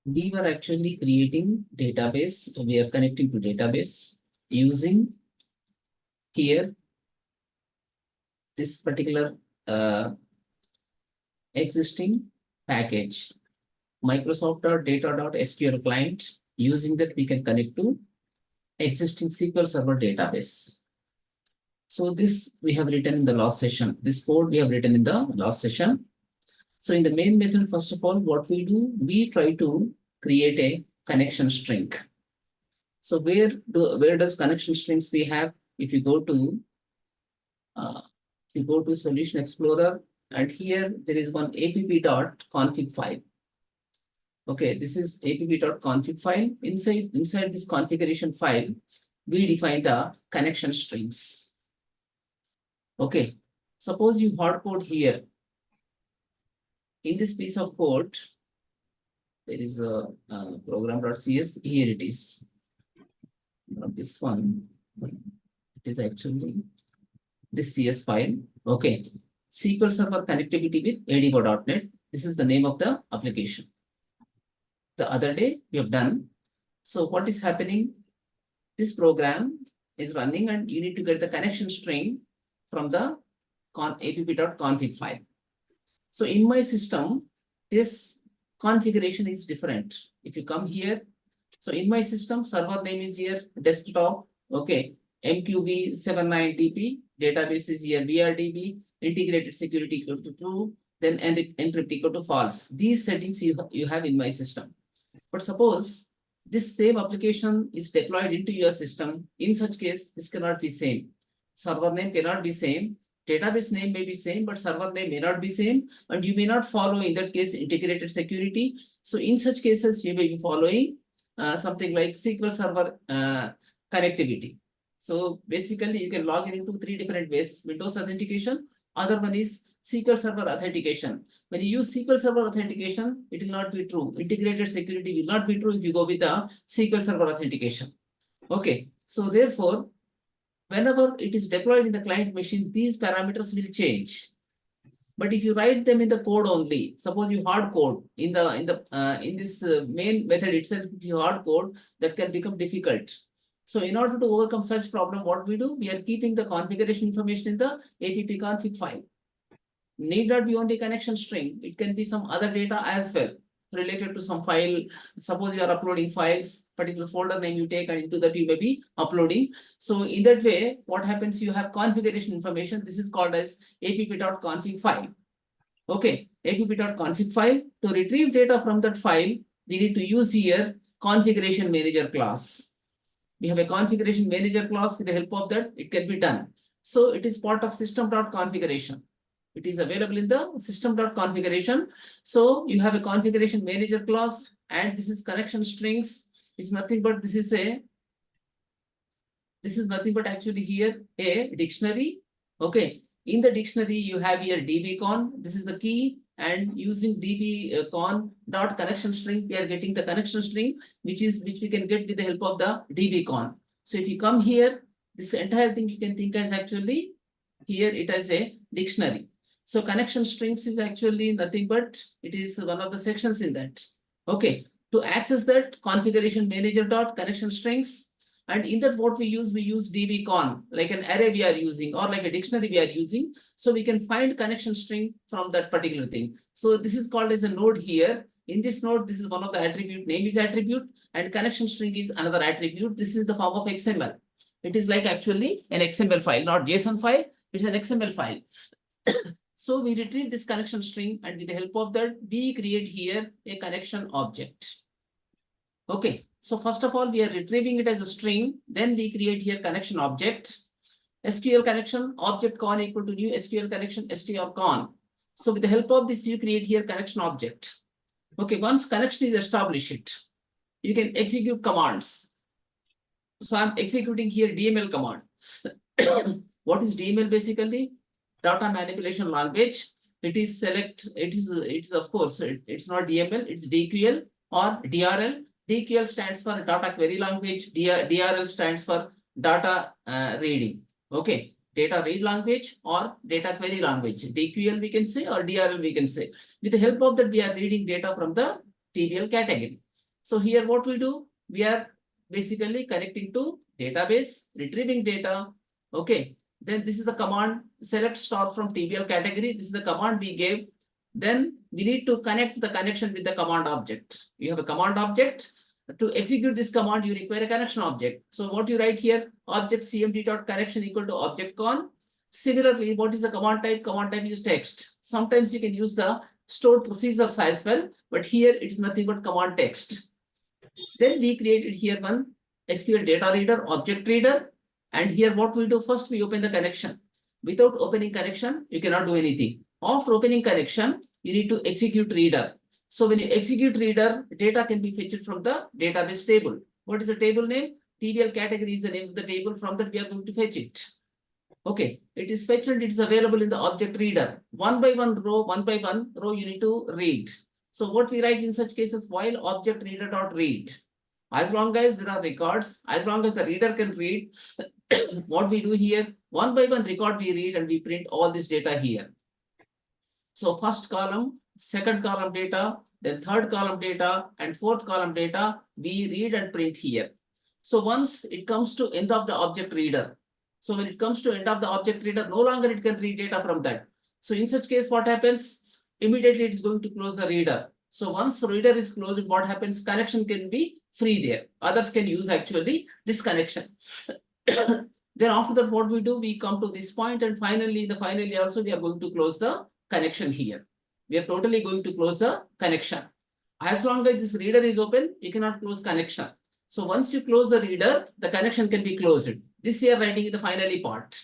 we were actually creating database. We are connecting to database using here this particular existing package, Microsoft.data.sql client. Using that, we can connect to existing SQL Server database. So this we have written in the last session. This code we have written in the last session. So in the main method, first of all, what we do, we try to create a connection string. So where does connection strings we have? If you go to Solution Explorer, and here there is one app.config file. Okay, this is app.config file. Inside this configuration file, we define the connection strings. Okay, suppose you hard code here. In this piece of code, there is a program.cs. Here it is. This one, it is actually this CS file. Okay, SQL Server connectivity with ADO.NET. This is the name of the application. The other day we have done. So what is happening? This program is running and you need to get the connection string from the app.config file. So in my system, this configuration is different. If you come here, so in my system, server name is here, desktop, okay, MQB79TP, database is here, VRDB, integrated security equal to true, then encrypt equal to false. These settings you have in my system. But suppose this same application is deployed into your system. In such case, this cannot be same. Server name cannot be same. Database name may be same, but server name may not be same, and you may not follow, in that case, integrated security. So in such cases, you may be following something like SQL Server connectivity. So basically, you can log in into 3 different ways: Windows authentication, other one is SQL Server authentication. When you use SQL Server authentication, it will not be true. Integrated security will not be true if you go with the SQL Server authentication. Okay, so therefore, whenever it is deployed in the client machine, these parameters will change. But if you write them in the code only, suppose you hard code in this main method itself, if you hard code, that can become difficult. So in order to overcome such problem, what we do, we are keeping the configuration information in the app.config file. Need not be only connection string, it can be some other data as well related to some file. Suppose you are uploading files, particular folder name you take, and into that you may be uploading. So in that way, what happens, you have configuration information. This is called as app.config file. Okay, app.config file. To retrieve data from that file, we need to use here configuration manager class. We have a configuration manager class. With the help of that, it can be done. So it is part of system.configuration. It is available in the system.configuration. So you have a configuration manager class, and this is connection strings. It's nothing but this is nothing but actually here a dictionary. Okay, in the dictionary you have here dbcon. This is the key, and using dbcon dot connection string, we are getting the connection string, which we can get with the help of the dbcon. So if you come here, this entire thing you can think as actually here it as a dictionary. So connection strings is actually nothing but it is one of the sections in that. Okay, to access that, configuration manager dot connection strings, and in that what we use dbcon, like an array we are using, or like a dictionary we are using. So we can find connection string from that particular thing. So this is called as a node here. In this node, this is one of the attribute, name is attribute, and connection string is another attribute. This is the form of XML. It is like actually an XML file, not JSON file. It's an XML file. So we retrieve this connection string, and with the help of that, we create here a connection object. Okay, so first of all, we are retrieving it as a string. Then we create here connection object. SQL connection object con equal to new SQL connection strcon. So with the help of this, you create here connection object. Okay, once connection is established, you can execute commands. So I'm executing here DML command. What is DML basically? Data manipulation language. It is of course, it's not DML, it's DQL or DRL. DQL stands for data query language. DRL stands for data reading. Okay, data read language or data query language. DQL we can say, or DRL we can say. With the help of that, we are reading data from the TBL category. So here what we do, we are basically connecting to database, retrieving data. Okay, then this is the command select star from TBL category. This is the command we gave. Then we need to connect the connection with the command object. You have a command object. To execute this command, you require a connection object. So what you write here, object cmd.connection equal to object con. Similarly, what is the command type? Command type is text. Sometimes you can use the stored procedures as well, but here it is nothing but command text. Then we created here one SQL data reader, object reader. And here what we do, first we open the connection. Without opening connection, you cannot do anything. After opening connection, you need to execute reader. So when you execute reader, data can be fetched from the database table. What is the table name? TBL category is the name of the table. From that we are going to fetch it. Okay, it is fetched and it is available in the object reader. One by one row you need to read. So what we write in such cases, while object reader dot read. As long as there are records, as long as the reader can read, what we do here, one by one record we read and we print all this data here. So first column, second column data, then third column data, and fourth column data, we read and print here. So once it comes to end of the object reader, so when it comes to end of the object reader, no longer it can read data from that. So in such case, what happens? Immediately it is going to close the reader. So once the reader is closed, what happens? Connection can be free there. Others can use actually this connection. Then after that, what we do, we come to this point, and finally, also we are going to close the connection here. We are totally going to close the connection. As long as this reader is open, you cannot close connection. So once you close the reader, the connection can be closed. This we are writing in the finally part.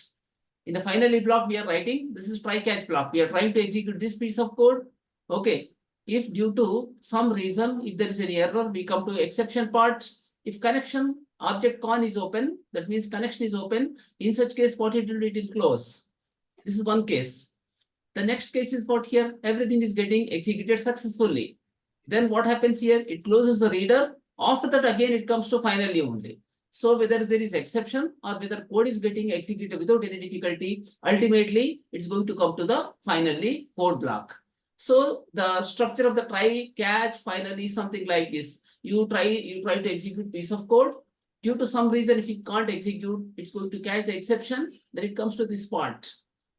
In the finally block, we are writing, this is try catch block. We are trying to execute this piece of code. Okay. If due to some reason, if there is any error, we come to exception part. If connection object con is open, that means connection is open. In such case, what it will close. This is one case. The next case is what here, everything is getting executed successfully. Then what happens here? It closes the reader. After that, again, it comes to finally only. So whether there is exception or whether code is getting executed without any difficulty, ultimately it's going to come to the finally code block. So the structure of the try, catch, finally something like this. You try to execute piece of code. Due to some reason, if it can't execute, it's going to catch the exception. Then it comes to this part.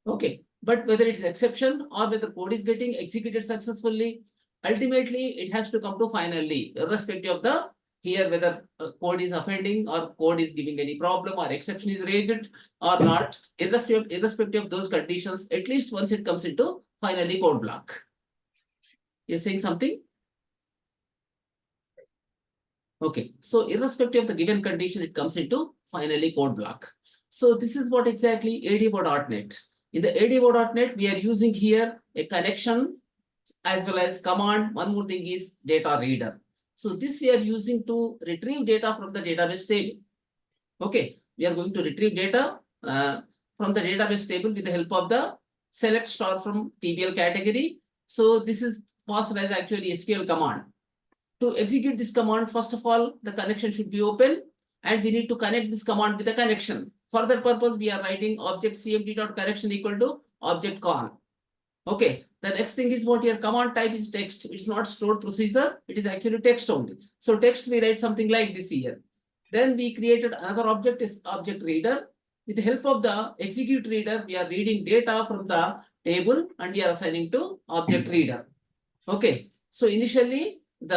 Okay, but whether it's exception or whether code is getting executed successfully, ultimately it has to come to finally, irrespective of the here whether code is offending or code is giving any problem or exception is raised or not, irrespective of those conditions, at least once it comes into finally code block. You're saying something? Okay, so irrespective of the given condition, it comes into finally code block. So this is what exactly ADO.NET. In the ADO.NET, we are using here a connection as well as command. One more thing is data reader. So this we are using to retrieve data from the database table. Okay, we are going to retrieve data from the database table with the help of the select star from TBL category. So this is passed as actually SQL command. To execute this command, first of all, the connection should be open, and we need to connect this command with the connection. For that purpose, we are writing object cmd.connection equal to object con. Okay, the next thing is what your command type is text. It's not stored procedure, it is actually text only. So text, we write something like this here. Then we created another object, is object reader. With the help of the execute reader, we are reading data from the table and we are assigning to object reader. Okay, so initially we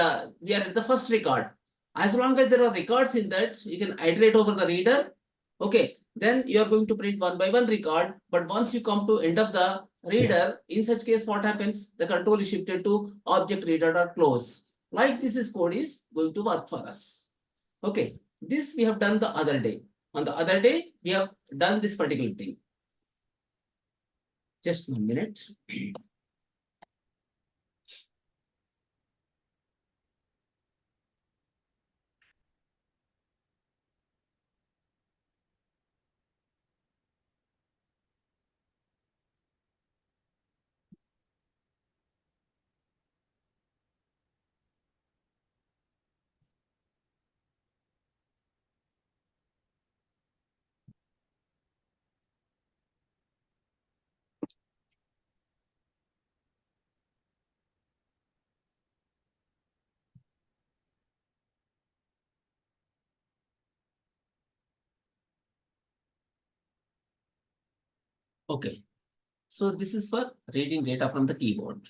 are at the first record. As long as there are records in that, you can iterate over the reader. Okay, then you are going to print one by one record. But once you come to end of the reader, in such case, what happens? The control is shifted to object reader.close. Like this code is going to work for us. Okay, this we have done the other day. On the other day, we have done this particular thing. Just 1 minute. Okay. So this is for reading data from the keyboard.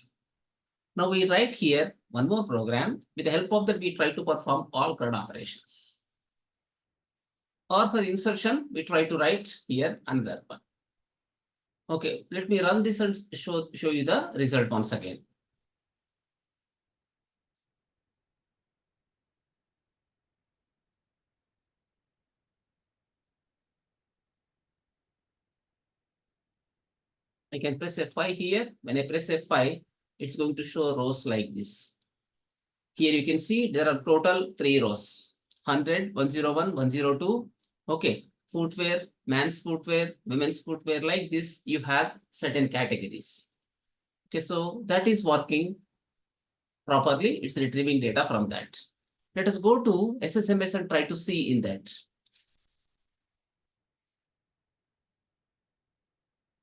Now we write here one more program. With the help of that, we try to perform all CRUD operations. Or for insertion, we try to write here another one. Okay, let me run this and show you the result once again. I can press F5 here. When I press F5, it's going to show rows like this. Here you can see there are total 3 rows: 100, 101, 102. Okay, footwear, men's footwear, women's footwear, like this, you have certain categories. Okay, so that is working properly. It's retrieving data from that. Let us go to SSMS and try to see in that.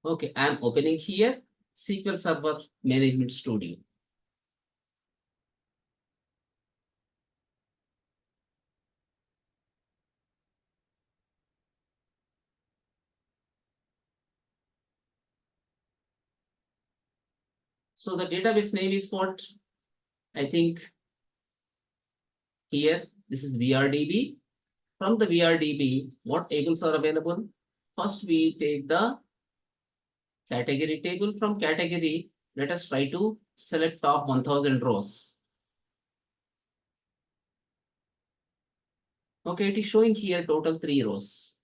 Okay, I'm opening here SQL Server Management Studio. So the database name is what? I think here, this is VRDB. From the VRDB, what tables are available? First, we take the category table. From category, let us try to select top 1000 rows. Okay, it is showing here total 3 rows.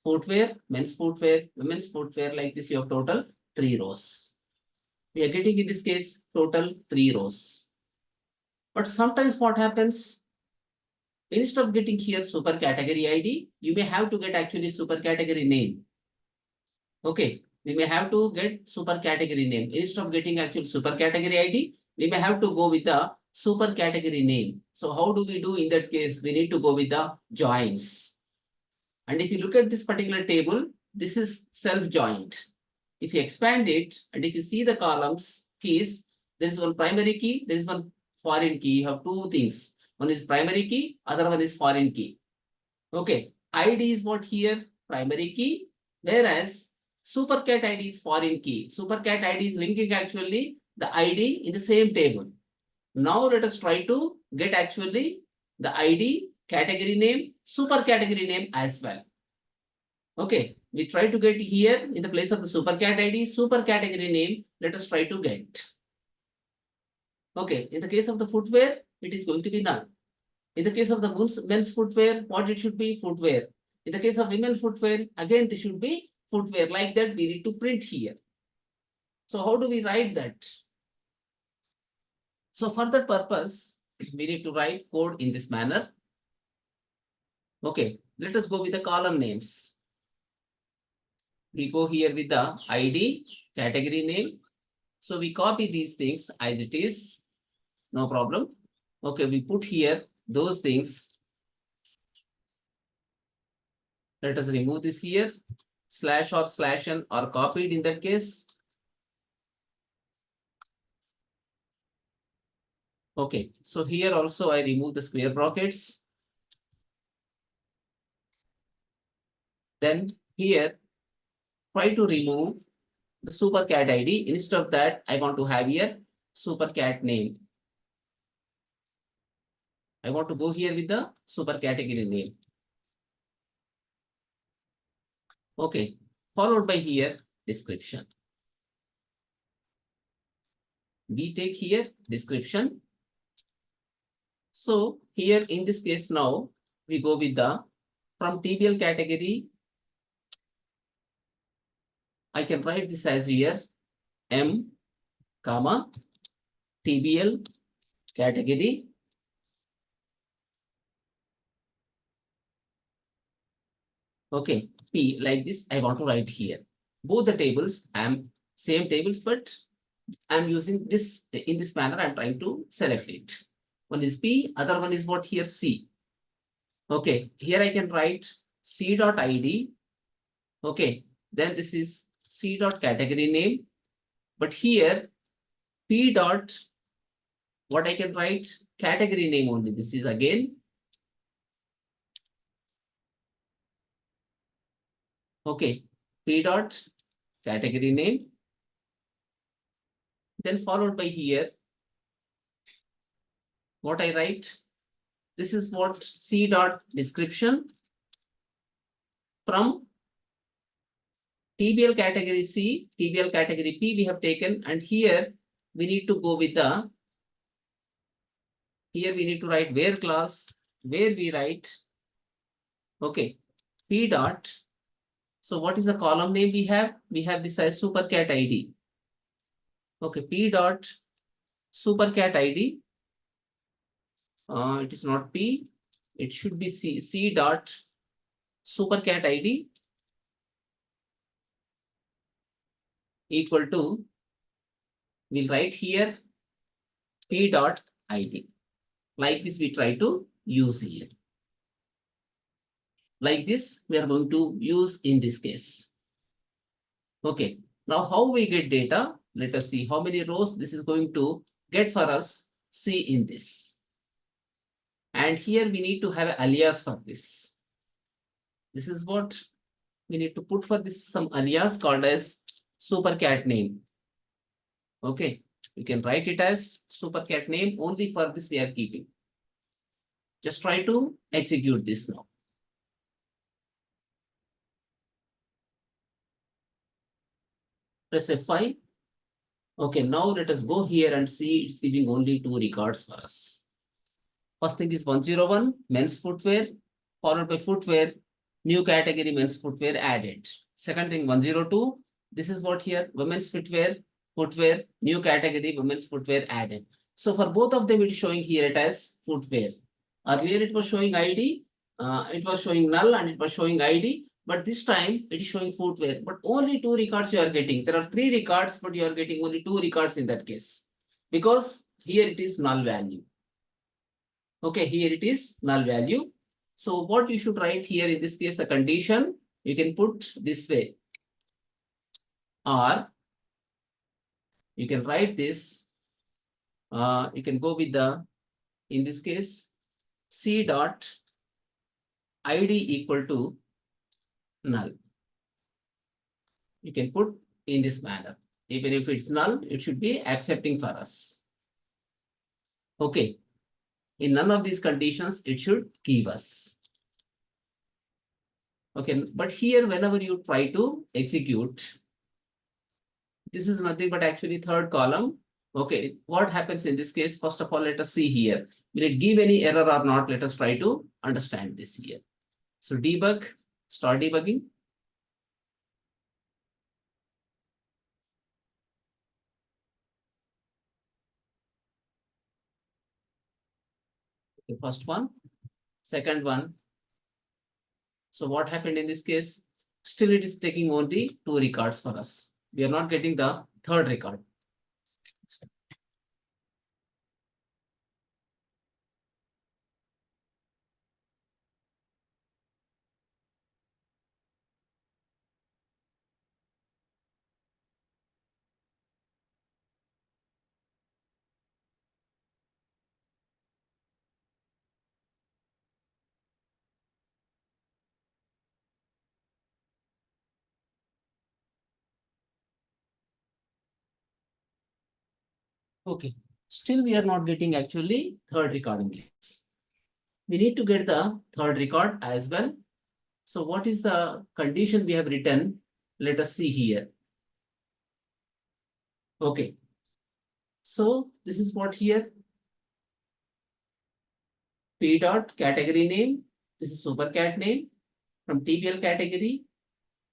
Footwear, men's footwear, women's footwear, like this, you have total 3 rows. We are getting in this case total 3 rows. But sometimes what happens, instead of getting here super category ID, you may have to get actually super category name. Okay, we may have to get super category name. Instead of getting actual super category ID, we may have to go with the super category name. So how do we do in that case? We need to go with the joins. And if you look at this particular table, this is self-joined. If you expand it, and if you see the columns, keys, there is one primary key, there is one foreign key. You have two things. One is primary key, other one is foreign key. Okay, ID is what here? Primary key, whereas supercat ID is foreign key. Supercat ID is linking actually the ID in the same table. Now let us try to get actually the ID, category name, super category name as well. Okay, we try to get here in the place of the supercat ID, super category name. Let us try to get. Okay, in the case of the footwear, it is going to be none. In the case of the men's footwear, what it should be? Footwear. In the case of women footwear, again, this should be footwear. Like that, we need to print here. So how do we write that? So for that purpose, we need to write code in this manner. Okay, let us go with the column names. We go here with the ID, category name. So we copy these things as it is, no problem. Okay, we put here those things. Let us remove this here. Slash or slash n are copied in that case. Okay, so here also I remove the square brackets. Then here, try to remove the supercat ID. Instead of that, I want to have here supercat name. I want to go here with the super category name. Okay, followed by here description. We take here description. So here in this case now, we go with the from TBL category. I can write this as here M, comma, TBL category. Okay, P, like this, I want to write here. Both the tables, same tables, but I'm using this in this manner. I'm trying to select it. One is P, other one is what here? C. Okay, here I can write C.ID. Okay, then this is C dot category name. But here P dot, what I can write? Category name only. This is again. Okay, P dot category name, then followed by here, what I write, this is what C dot description from TBL category C, TBL category P we have taken, and here we need to go with the, here we need to write where class, where we write, okay, P dot. So what is the column name we have? We have this as supercat ID. Okay, P dot supercat ID. It is not P, it should be C dot supercat ID equal to, we'll write here P dot ID. Like this we try to use here. Like this we are going to use in this case. Okay, now how we get data? Let us see how many rows this is going to get for us. See in this. And here we need to have an alias for this. This is what we need to put for this, some alias called as supercat name. Okay, you can write it as supercat name, only for this we are keeping. Just try to execute this now. Press F5. Okay, now let us go here and see it's giving only 2 records for us. First thing is 101, men's footwear, followed by footwear, new category men's footwear added. Second thing 102, this is what here, women's footwear, new category women's footwear added. So for both of them, it is showing here it as footwear. Earlier it was showing ID, it was showing null and it was showing ID. But this time it is showing footwear, but only 2 records you are getting. There are 3 records, but you are getting only 2 records in that case, because here it is null value. Okay, here it is null value. So what you should write here in this case, the condition, you can put this way, or you can write this, you can go with the, in this case, C dot ID equal to null. You can put in this manner. Even if it's null, it should be accepting for us. Okay. In none of these conditions, it should give us. Okay, but here, whenever you try to execute, this is nothing but actually third column. Okay, what happens in this case? First of all, let us see here. Will it give any error or not? Let us try to understand this here. So debug, start debugging. The first one, second one. So what happened in this case? Still it is taking only 2 records for us. We are not getting the third record. Okay, still we are not getting actually third record in this. We need to get the third record as well. So what is the condition we have written? Let us see here. Okay. So this is what here. P dot category name. This is supercat name from TBL category,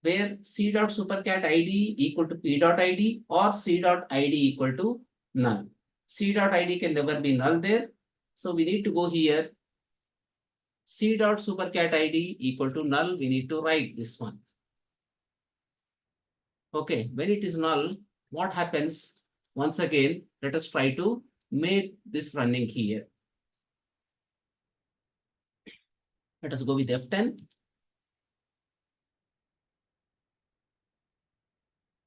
where C dot supercat ID equal to P dot ID or C dot ID equal to null. C dot ID can never be null there. So we need to go here. C dot supercat ID equal to null. We need to write this one. Okay, when it is null, what happens? Once again, let us try to make this running here. Let us go with F10.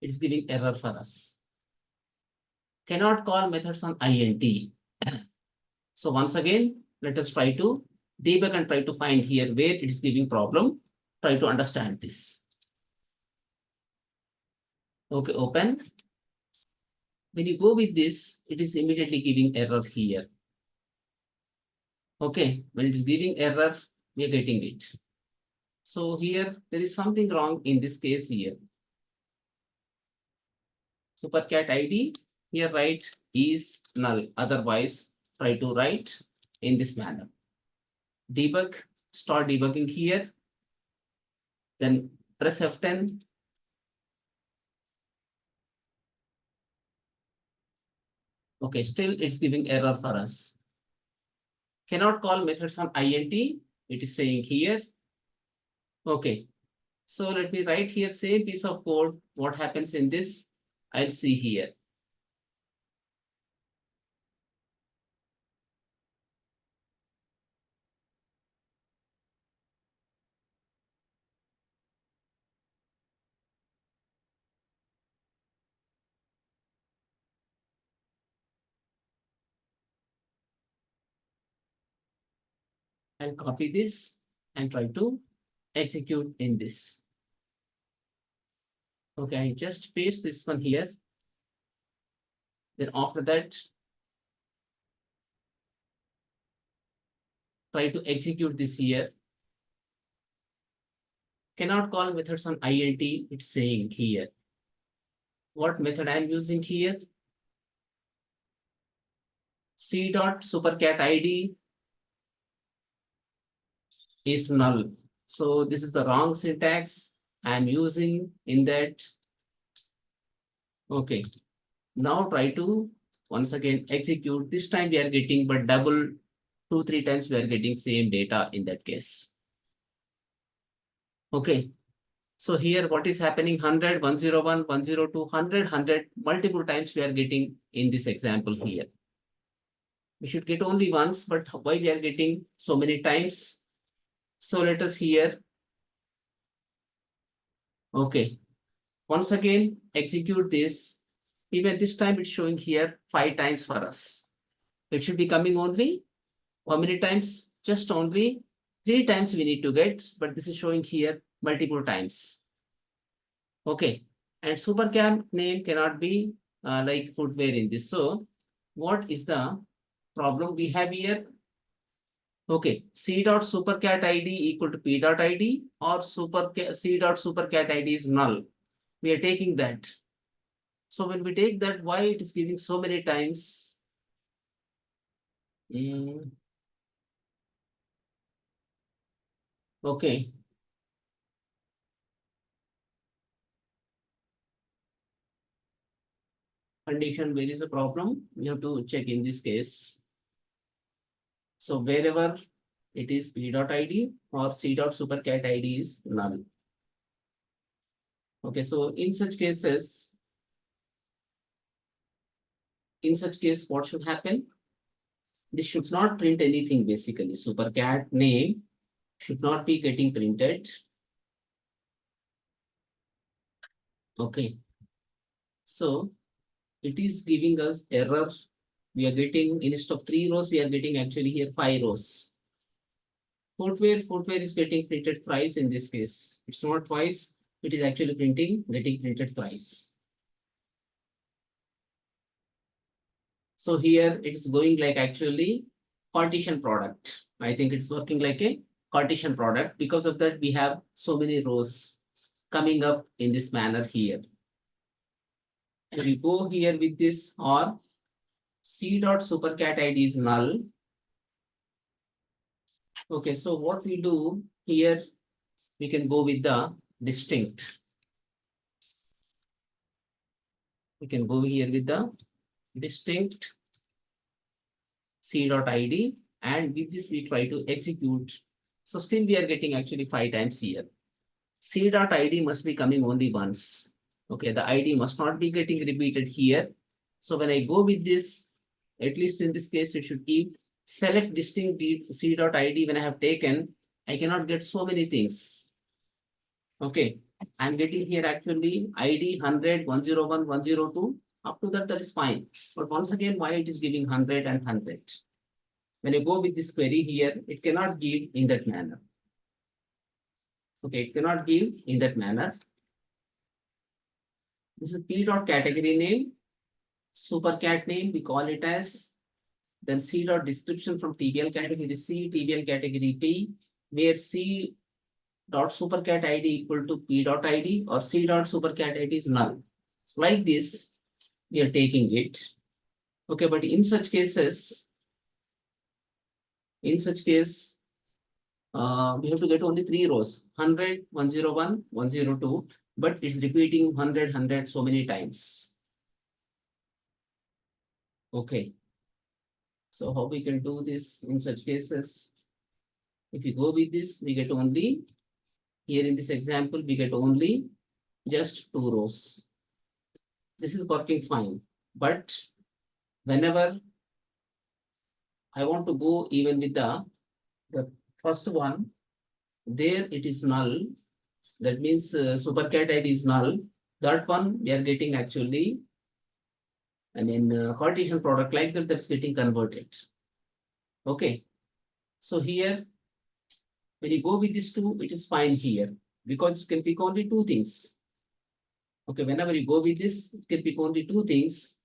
It is giving error for us. Cannot call methods on int. So once again, let us try to debug and try to find here where it is giving problem. Try to understand this. Okay, open. When you go with this, it is immediately giving error here. Okay, when it is giving error, we are getting it. So here, there is something wrong in this case here. Supercat ID, here write is null. Otherwise, try to write in this manner. Debug, start debugging here. Then press F10. Okay, still it's giving error for us. Cannot call methods on int, it is saying here. Okay, so let me write here same piece of code. What happens in this? I'll see here. I'll copy this and try to execute in this. Okay, I just paste this one here. Then after that, try to execute this here. Cannot call methods on int, it's saying here. What method I'm using here? C dot supercat ID is null. So this is the wrong syntax I'm using in that. Okay, now try to once again execute. This time we are getting but double 2-3 times we are getting same data in that case. Okay, so here what is happening? 100, 101, 102, 100, 100 multiple times we are getting in this example here. We should get only once, but why we are getting so many times? So let us here. Okay, once again execute this. Even this time it's showing here 5 times for us. It should be coming only how many times? Just only 3 times we need to get, but this is showing here multiple times. Okay, and supercam name cannot be like footwear in this. So what is the problem we have here? Okay, c dot supercat id equal to p dot id or c dot supercat id is null. We are taking that. So when we take that, why it is giving so many times? Okay. Condition, where is the problem? We have to check in this case. So wherever it is p dot id or c dot supercat id is null. Okay, so in such case, what should happen? This should not print anything basically. Supercat name should not be getting printed. Okay, so it is giving us error. We are getting instead of 3 rows, we are getting actually here 5 rows. Footwear is getting printed thrice in this case. It's not twice, it is actually getting printed thrice. So here it is going like actually Cartesian product. I think it's working like a Cartesian product. Because of that, we have so many rows coming up in this manner here. So we go here with this or c dot supercat id is null. Okay, so what we do here, we can go with the distinct. We can go here with the distinct c dot id, and with this we try to execute. So still we are getting actually 5 times here. C dot id must be coming only once. Okay, the id must not be getting repeated here. So when I go with this, at least in this case, it should give select distinct c dot id. When I have taken, I cannot get so many things. Okay, I'm getting here actually id 100, 101, 102. Up to that, that is fine. But once again, why it is giving 100 and 100? When you go with this query here, it cannot give in that manner. Okay, it cannot give in that manner. This is P dot category name, supercat name, we call it as, then C dot description from TBL category C, TBL category P, where C dot supercat ID equal to P dot ID or C dot supercat ID is null. So like this, we are taking it. Okay, but in such cases, we have to get only 3 rows, 100, 101, 102, but it's repeating 100, 100 so many times. Okay. So how we can do this in such cases? If you go with this, we get only, here in this example, we get only just 2 rows. This is working fine, but whenever I want to go even with the first one, there it is null. That means supercat ID is null. That one we are getting actually, I mean, Cartesian product like that, that's getting converted. Okay. So here, when you go with these two, it is fine here because you can pick only 2 things. Okay, whenever you go with this, you can pick only 2 things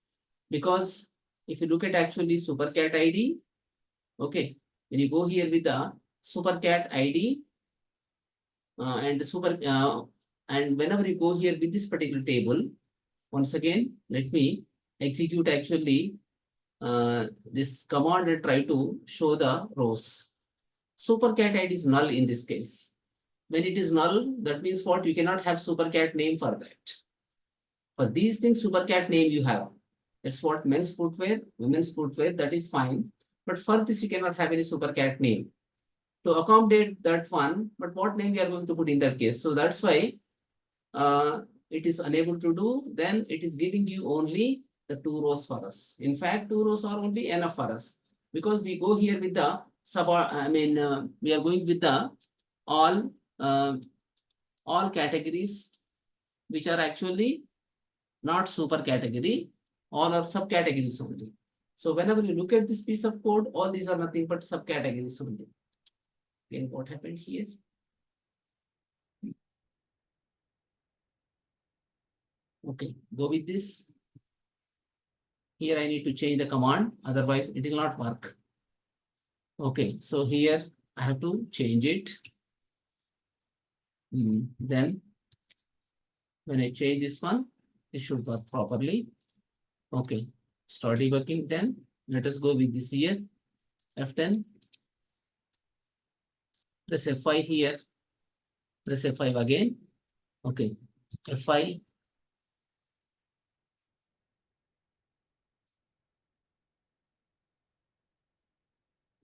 because if you look at actually supercat ID, okay, when you go here with the supercat ID and whenever you go here with this particular table, once again, let me execute actually this command and try to show the rows. Supercat ID is null in this case. When it is null, that means what? You cannot have supercat name for that. For these things, supercat name you have. That's what men's footwear, women's footwear, that is fine. But for this, you cannot have any supercat name. To accommodate that one, but what name we are going to put in that case? So that's why it is unable to do. Then it is giving you only the 2 rows for us. In fact, 2 rows are only enough for us because we go here with the we are going with the all categories which are actually not super category, all are subcategories only. So whenever you look at this piece of code, all these are nothing but subcategories only. Again, what happened here? Okay, go with this. Here I need to change the command, otherwise it will not work. Okay, so here I have to change it. Then when I change this one, it should work properly. Okay, start debugging. Then let us go with this here. F10. Press F5 here. Press F5 again. Okay, F5.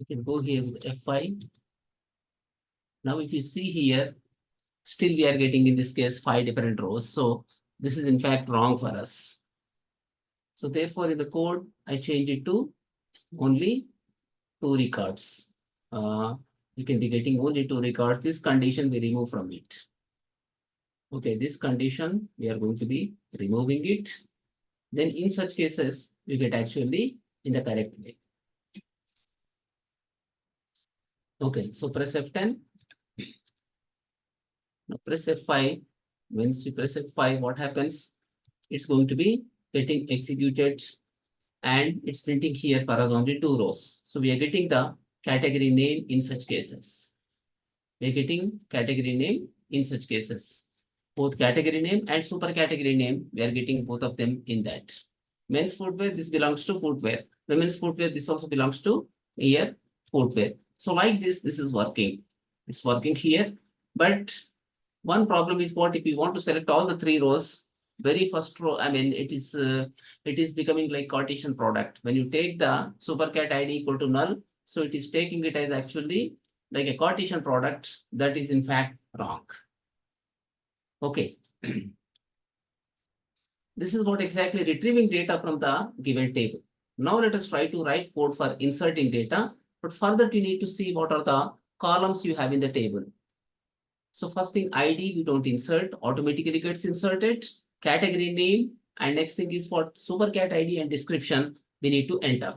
You can go here with F5. Now, if you see here, still we are getting in this case 5 different rows. So this is in fact wrong for us. So therefore, in the code, I change it to only 2 records. You can be getting only 2 records. This condition we remove from it. Okay, this condition we are going to be removing it. Then in such cases, you get actually in the correct way. Okay, so press F10. Now press F5. Once you press F5, what happens? It's going to be getting executed and it's printing here for us only 2 rows. So we are getting the category name in such cases. We are getting category name in such cases. Both category name and super category name, we are getting both of them in that. Men's footwear, this belongs to footwear. Women's footwear, this also belongs to here footwear. So like this is working. It's working here. But one problem is what if you want to select all the 3 rows, very first row, I mean, it is becoming like Cartesian product. When you take the supercat ID equal to null, so it is taking it as actually like a Cartesian product that is in fact wrong. Okay. This is what exactly retrieving data from the given table. Now let us try to write code for inserting data, but for that you need to see what are the columns you have in the table. So first thing, ID we don't insert, automatically gets inserted, category name, and next thing is for supercat ID and description we need to enter.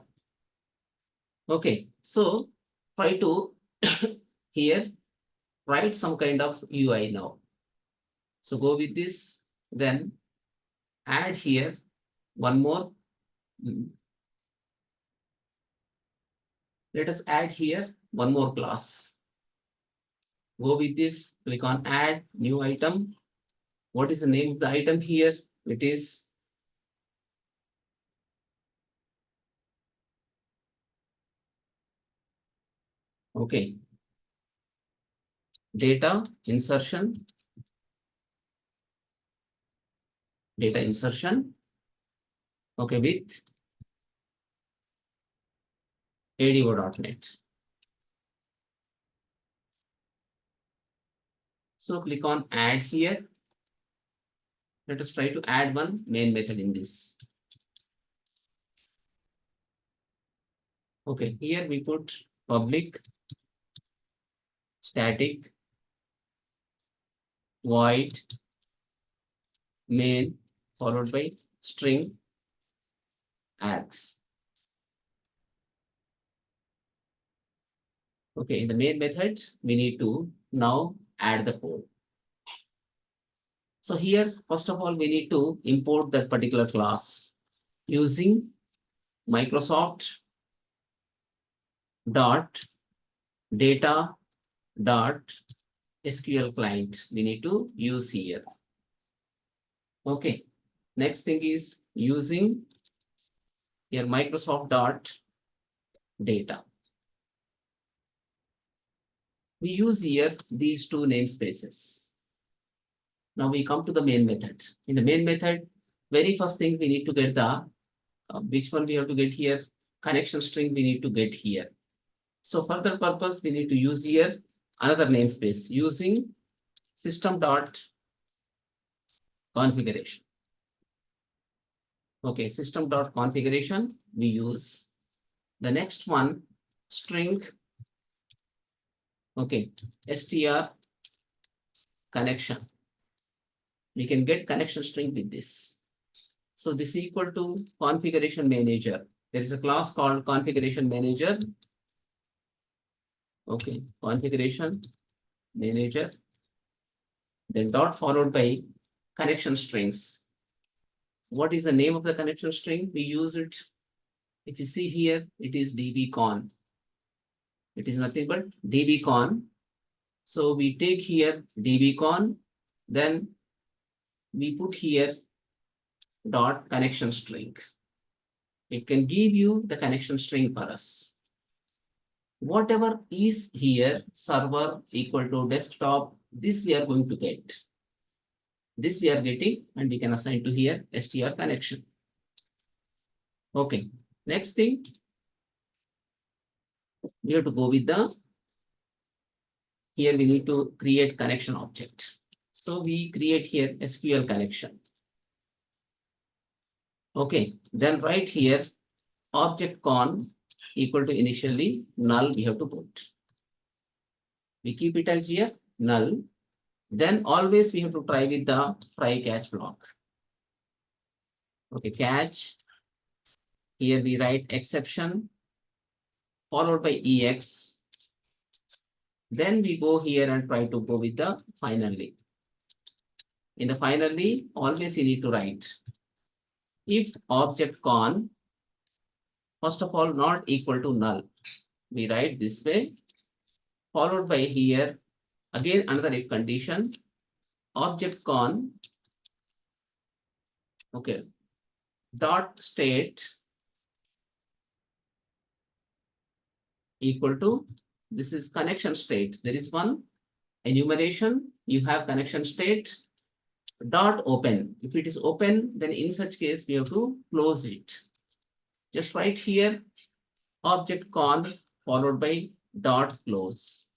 Okay, so try to here write some kind of UI now. So go with this, then add here one more. Let us add here one more class. Go with this, click on add new item. What is the name of the item here? It is okay. Data insertion. Data insertion. Okay, with ADO.NET. So click on add here. Let us try to add one main method in this. Okay, here we put public static void main followed by string args. Okay, in the main method, we need to now add the code. So here, first of all, we need to import that particular class using Microsoft dot data dot SQL client. We need to use here. Okay. Next thing is using here Microsoft dot data. We use here these two namespaces. Now we come to the main method. In the main method, very first thing we need to get the which one we have to get here? Connection string we need to get here. So for that purpose, we need to use here another namespace using system dot configuration. Okay, system dot configuration, we use the next one string. Okay, str connection. We can get connection string with this. So this is equal to configuration manager. There is a class called configuration manager. Okay, configuration manager. Then dot followed by connection strings. What is the name of the connection string? We use it. If you see here, it is dbcon. It is nothing but dbcon. So we take here dbcon, then we put here dot connection string. It can give you the connection string for us. Whatever is here, server equal to desktop, this we are going to get. This we are getting, and we can assign to here str connection. Okay, next thing, we have to go with the, here we need to create connection object. So we create here SQL connection. Okay, then right here, object con equal to initially null we have to put. We keep it as here null. Then always we have to try with the try catch block. Okay, catch. Here we write exception followed by EX. Then we go here and try to go with the finally. In the finally, always you need to write if object con, first of all, not equal to null. We write this way, followed by here, again another if condition, object con, okay, dot state equal to, this is connection state. There is one enumeration, you have connection state, dot open. If it is open, then in such case, we have to close it. Just write here, object con followed by dot close.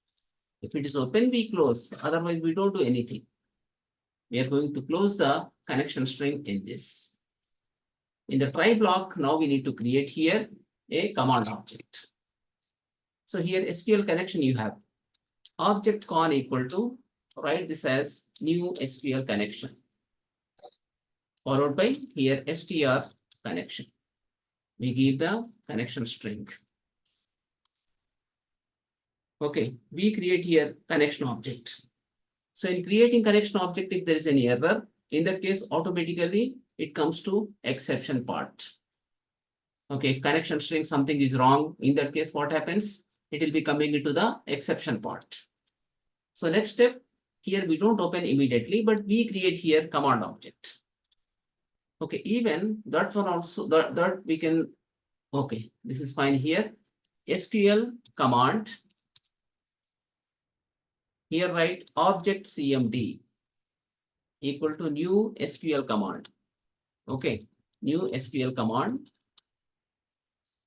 If it is open, we close. Otherwise, we don't do anything. We are going to close the connection string in this. In the try block, now we need to create here a command object. So here SQL connection you have object con equal to, write this as new SQL connection followed by here str connection. We give the connection string. Okay, we create here connection object. So in creating connection object, if there is any error, in that case, automatically it comes to exception part. Okay, if connection string something is wrong, in that case, what happens? It will be coming into the exception part. So next step, here we don't open immediately, but we create here command object. Okay, even that one also, that we can, okay, this is fine here. SQL command. Here write object CMD equal to new SQL command. Okay, new SQL command.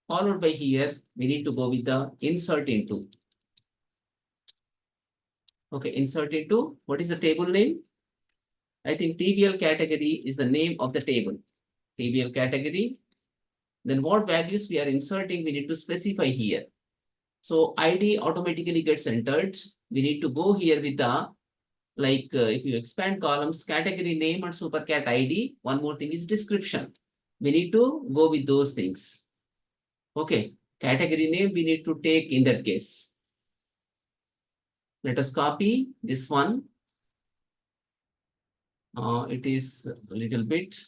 Followed by here, we need to go with the insert into. Okay, insert into, what is the table name? I think TBL category is the name of the table. TBL category. Then what values we are inserting, we need to specify here. So ID automatically gets entered. We need to go here with the, like if you expand columns, category name and supercat ID. One more thing is description. We need to go with those things. Okay, category name we need to take in that case. Let us copy this one. It is a little bit.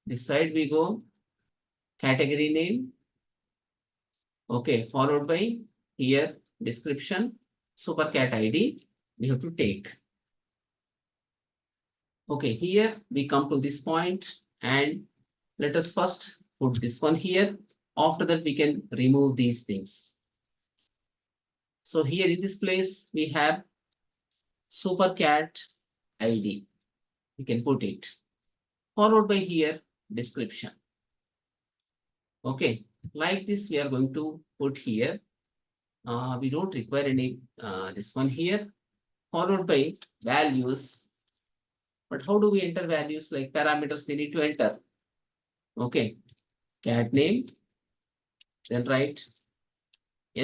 This side we go. Category name. Okay, followed by here description, supercat ID we have to take. Okay, here we come to this point and let us first put this one here. After that, we can remove these things. So here in this place, we have supercat ID. We can put it. Followed by here description. Okay, like this, we are going to put here. We don't require any this one here. Followed by values. But how do we enter values? Like parameters we need to enter. Okay, cat name. Then write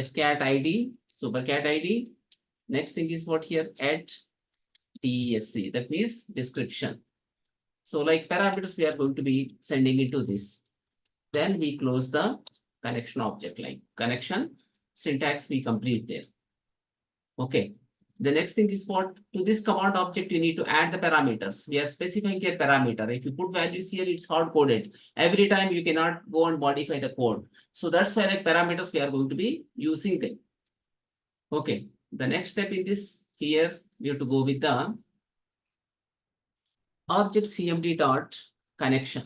scat ID, supercat ID. Next thing is what here? Add DESC. That means description. So like parameters we are going to be sending into this. Then we close the connection object, like connection syntax we complete there. Okay. The next thing is what? To this command object, you need to add the parameters. We are specifying here parameter. If you put values here, it's hard coded. Every time you cannot go and modify the code. So that's why like parameters we are going to be using them. Okay. The next step in this here, we have to go with the object CMD dot connection.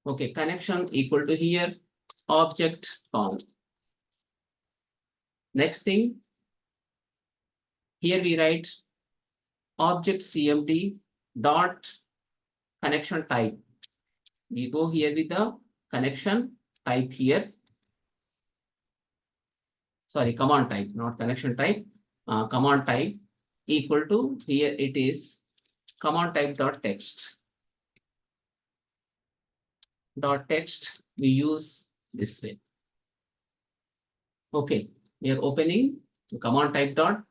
Okay, connection equal to here object com. Next thing, here we write object CMD dot connection type. We go here with the connection type here. Sorry, command type, not connection type. Command type equal to here it is command type dot text. Dot text we use this way. Okay, we are opening command type dot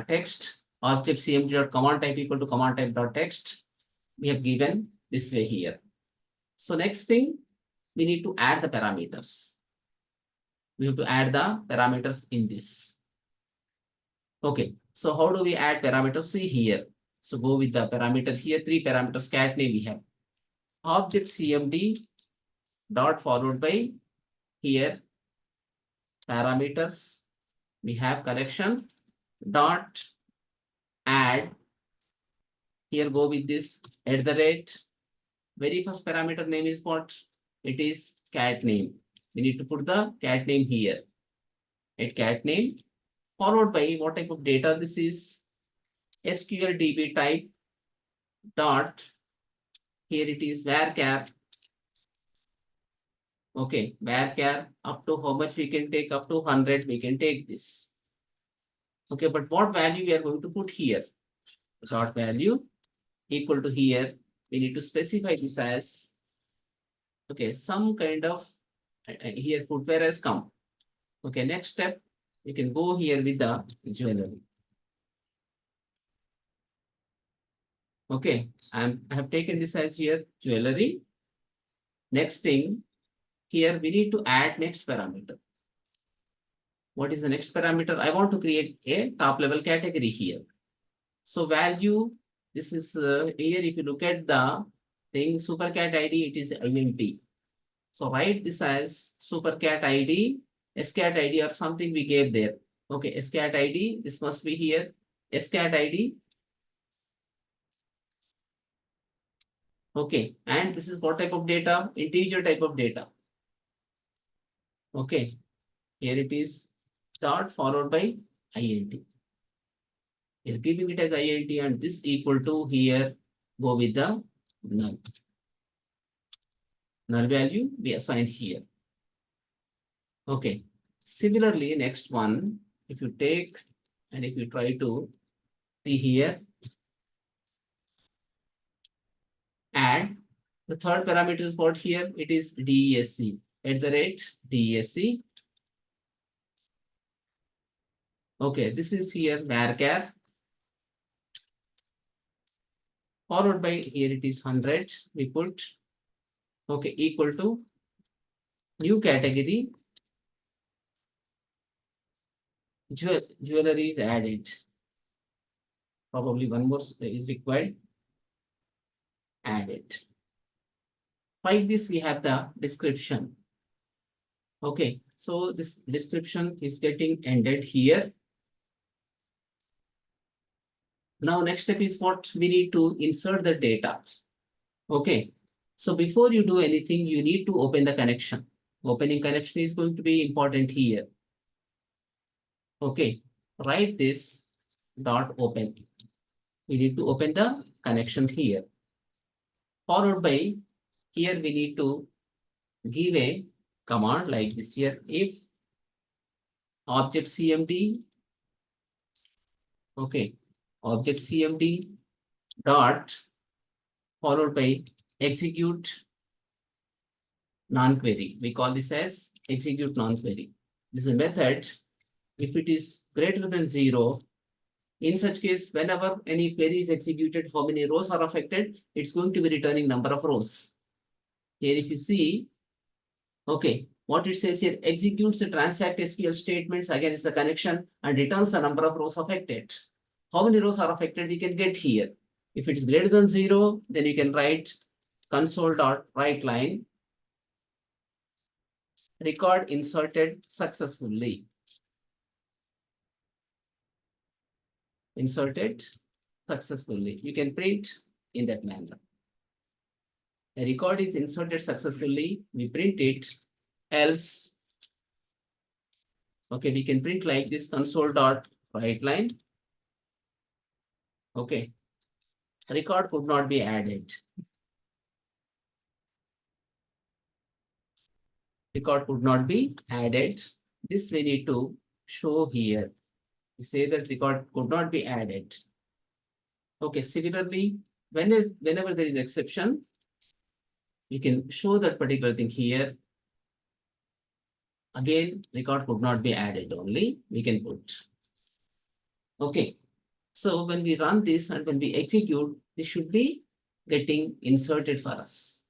text object CMD dot command type equal to command type dot text. We have given this way here. So next thing, we need to add the parameters. We have to add the parameters in this. Okay, so how do we add parameters? See here. So go with the parameter here, 3 parameters cat name we have. Object CMD dot followed by here parameters. We have connection dot add. Here go with this at the rate. Very first parameter name is what? It is cat name. We need to put the cat name here. At cat name followed by what type of data this is? SQL DB type dot. Here it is varchar. Okay, varchar up to how much we can take? Up to 100 we can take this. Okay, but what value we are going to put here? Dot value equal to here. We need to specify this as, okay, some kind of here footwear has come. Okay, next step, you can go here with the jewelry. Okay, I have taken this as here jewelry. Next thing, here we need to add next parameter. What is the next parameter? I want to create a top level category here. So value this is here. If you look at the thing, supercat ID, it is INT. So write this as supercat ID, scat ID or something we gave there. Okay, scat ID, this must be here, scat ID. Okay, and this is what type of data? Integer type of data. Okay, here it is dot followed by INT. Here keeping it as INT and this equal to here, go with the null. Null value we assign here. Okay, similarly, next one, if you take and if you try to see here, add the third parameter is what here, it is DESC at the rate DESC. Okay, this is here varchar followed by here it is 100 we put. Okay, equal to new category jewelry is added. Probably one more is required. Added. Like this, we have the description. Okay, so this description is getting ended here. Now, next step is what we need to insert the data. Okay, so before you do anything, you need to open the connection. Opening connection is going to be important here. Okay, write this dot open. We need to open the connection here. Followed by here we need to give a command like this here. If object CMD, okay, object CMD dot followed by execute non-query. We call this as execute non-query. This is a method. If it is greater than 0, in such case, whenever any query is executed, how many rows are affected, it's going to be returning number of rows. Here, if you see, okay, what it says here, executes the transact SQL statements against the connection and returns the number of rows affected. How many rows are affected, we can get here. If it is greater than 0, then you can write console.writeLine record inserted successfully. Inserted successfully. You can print in that manner. A record is inserted successfully, we print it, else, okay, we can print like this console.writeLine. Okay, record could not be added. Record could not be added. This we need to show here. We say that record could not be added. Okay, similarly, whenever there is exception, we can show that particular thing here. Again, record could not be added only, we can put. Okay, so when we run this and when we execute, this should be getting inserted for us.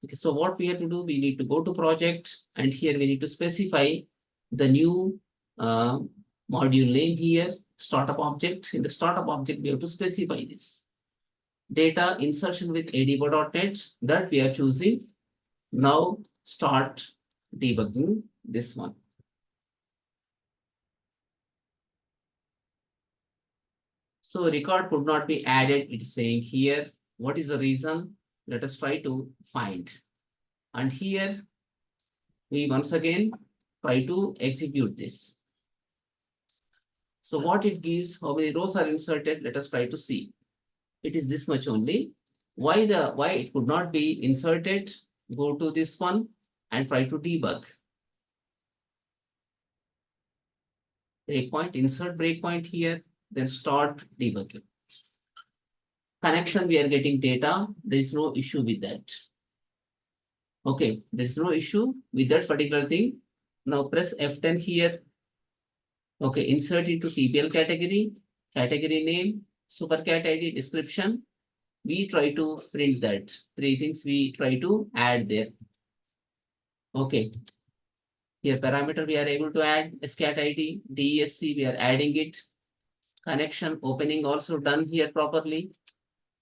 Okay, so what we have to do, we need to go to project and here we need to specify the new module name here, startup object. In the startup object, we have to specify this. Data insertion with ADBO.NET that we are choosing. Now start debugging this one. So record could not be added, it's saying here. What is the reason? Let us try to find. And here we once again try to execute this. So what it gives, how many rows are inserted, let us try to see. It is this much only. Why it could not be inserted? Go to this one and try to debug. Breakpoint, insert breakpoint here, then start debugging. Connection, we are getting data. There is no issue with that. Okay, there is no issue with that particular thing. Now press F10 here. Okay, insert into TPL category, category name, supercat ID, description. We try to print that. 3 things we try to add there. Okay. Here parameter we are able to add scat ID, DESC we are adding it. connection opening also done here properly.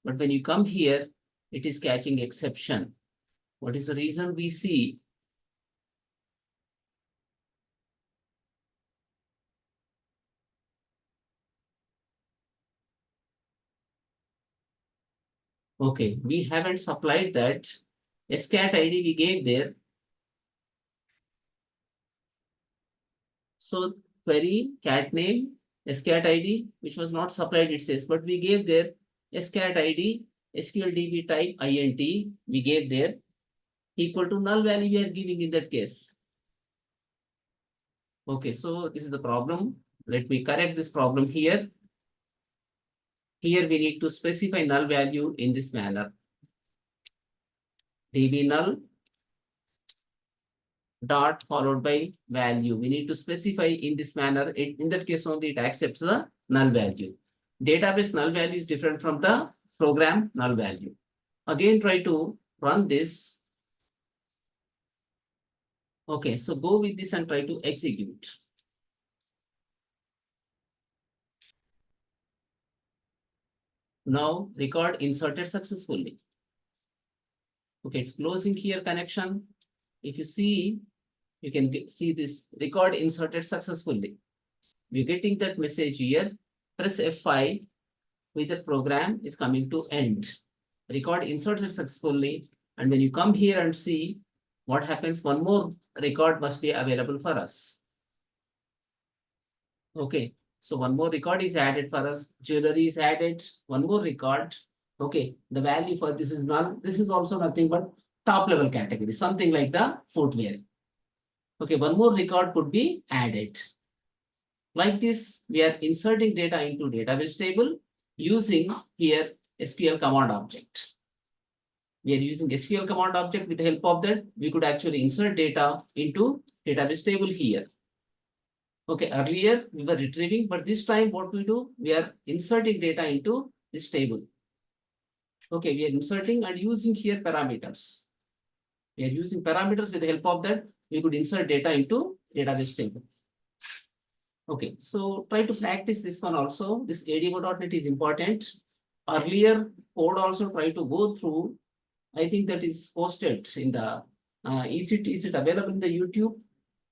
But when you come here, it is catching exception. What is the reason? We see okay, we haven't supplied that scat ID we gave there. So query cat name scat ID, which was not supplied, it says, but we gave there scat ID SQLDB type int, we gave there equal to null value we are giving in that case. Okay, so this is the problem. Let me correct this problem here. Here we need to specify null value in this manner. DB null dot followed by value. We need to specify in this manner. In that case only it accepts the null value. Database null value is different from the program null value. Again, try to run this. Okay, so go with this and try to execute. Now record inserted successfully. Okay, it's closing here connection. If you see, you can see this record inserted successfully. We're getting that message here. Press F5 with the program is coming to end. Record inserted successfully. And when you come here and see what happens, one more record must be available for us. Okay, so one more record is added for us. Jewelry is added. One more record. Okay, the value for this is null. This is also nothing but top level category, something like the footwear. Okay, one more record could be added. Like this, we are inserting data into database table using here SQL command object. We are using SQL command object. With the help of that, we could actually insert data into database table here. Okay, earlier we were retrieving, but this time what we do, we are inserting data into this table. Okay, we are inserting and using here parameters. We are using parameters. With the help of that, we could insert data into database table. Okay, so try to practice this one also. This ADO.NET is important. Earlier code also try to go through. I think that is posted in the, is it available in the YouTube?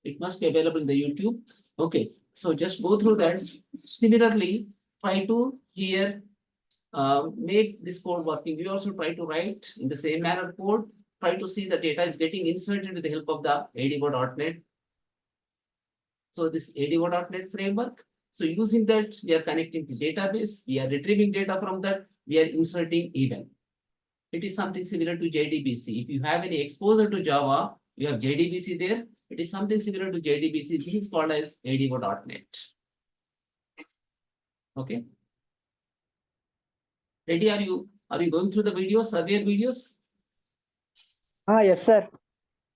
It must be available in the YouTube. Okay, so just go through that. Similarly, try to here make this code working. We also try to write in the same manner code. Try to see the data is getting inserted with the help of the ADO.NET. So this ADO.NET framework. So using that, we are connecting to database. We are retrieving data from that. We are inserting even. It is something similar to JDBC. If you have any exposure to Java, you have JDBC there. It is something similar to JDBC. This is called as ADO.NET. Okay. Ready? Are you going through the videos, earlier videos? Yes, sir.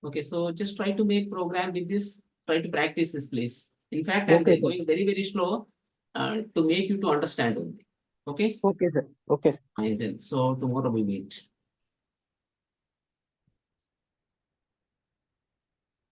Okay, so just try to make program with this. Try to practice this, please. In fact, Okay, I'm going very, very slow to make you to understand only. Okay. Okay, sir. Okay. And then, so tomorrow we meet.